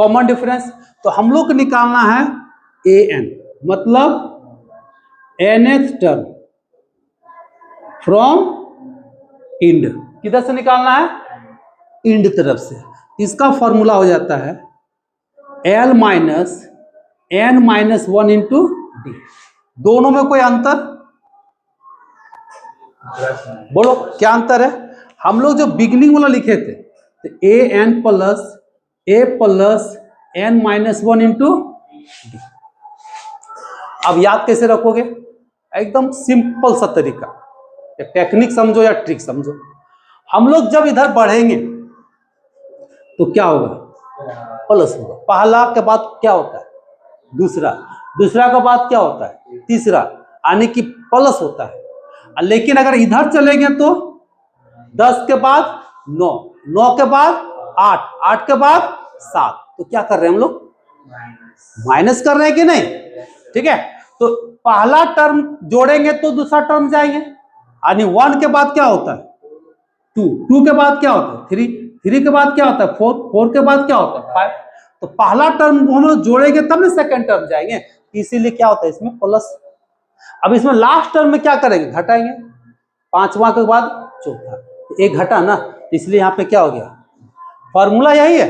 Common difference. तो हम लोग को निकालना है an, मतलब nth टर्म फ्रॉम इंड। किधर से निकालना है? इंड तरफ से। इसका फॉर्मूला हो जाता है l minus n minus 1 into D. दोनों में कोई अंतर? बोलो क्या अंतर है? हम लोग जो बिगनिंग वाला लिखे थे तो a plus n minus 1 into D. अब याद कैसे रखोगे? एकदम सिंपल सा तरीका, या टेक्निक समझो या ट्रिक समझो। हम लोग जब इधर बढ़ेंगे तो क्या होगा? प्लस होगा। पहला के बाद क्या होता है? दूसरा, दूसरा के बाद क्या होता है? तीसरा, यानी कि प्लस होता है। लेकिन अगर इधर चलेंगे तो 10 के बाद 9, 9 के बाद 8, 8 के बाद 7, तो क्या कर रहे हैं हम लोग? माइनस कर रहे हैं कि नहीं? ठीक है, तो पहला टर्म जोड़ेंगे तो दूसरा टर्म जाएंगे, यानी 1 के बाद क्या होता है? 2, 2 के बाद क्या होता है? 3, 3 के बाद क्या होता है? 4, 4 के बाद क्या होता है? 5। तो पहला टर्म हम लोग जोड़ेंगे तब ना सेकंड टर्म जाएंगे, इसीलिए क्या होता है इसमें? प्लस। अब इसमें लास्ट टर्म में क्या करेंगे? घटाएंगे। 5वां के बाद चौथा, एक घटा ना, इसलिए यहाँ पे क्या हो गया? फॉर्मूला यही है,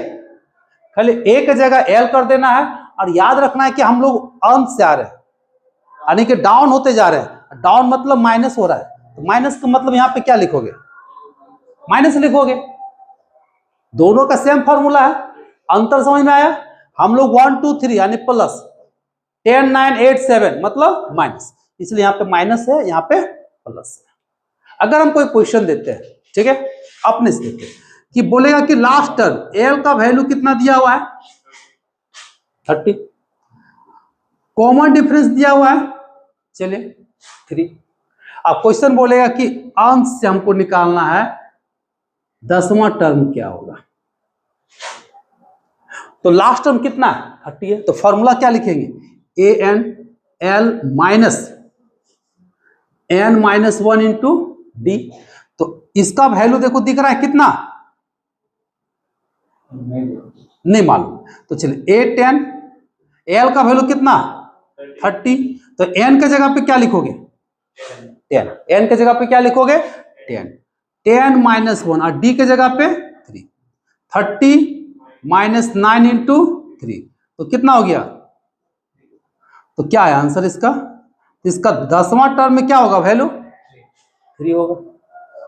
खाली एक जगह एल कर देना है। और याद रखना है कि हम लोग अंत से आ रहे हैं, यानी कि डाउन होते जा रहे हैं। डाउन मतलब माइनस हो रहा है, तो माइनस का मतलब यहाँ पे क्या लिखोगे? माइनस लिखोगे। दोनों का सेम फॉर्मूला है। अंतर समझ में आया? हम लोग 1 2 3 यानी प्लस, 10 9 8 7 मतलब माइनस, इसलिए यहाँ पे माइनस है, यहाँ पे प्लस है। अगर हम कोई क्वेश्चन देते हैं, ठीक है, अपने से देते हैं कि बोलेगा कि लास्ट टर्म एल का वैल्यू कितना दिया हुआ है? 30। कॉमन डिफरेंस दिया हुआ है, चलिए 3। अब क्वेश्चन बोलेगा कि अंश से हमको निकालना है 10वां टर्म क्या होगा। तो लास्ट टर्म कितना है? 30 है। तो फॉर्मूला क्या लिखेंगे? A n l minus n minus 1 into d. तो इसका वैल्यू देखो दिख रहा है कितना? नहीं मालूम। तो चलिए ए 10, एल का वैल्यू कितना? 30। तो n के जगह पे क्या लिखोगे? 10। n के जगह पे क्या लिखोगे? 10। 10 माइनस 1 और d के जगह पे 3। 30 माइनस 9 इंटू 3, तो कितना हो गया? तो क्या है आंसर इसका? इसका 10वां टर्म में क्या होगा वैल्यू? 3 होगा।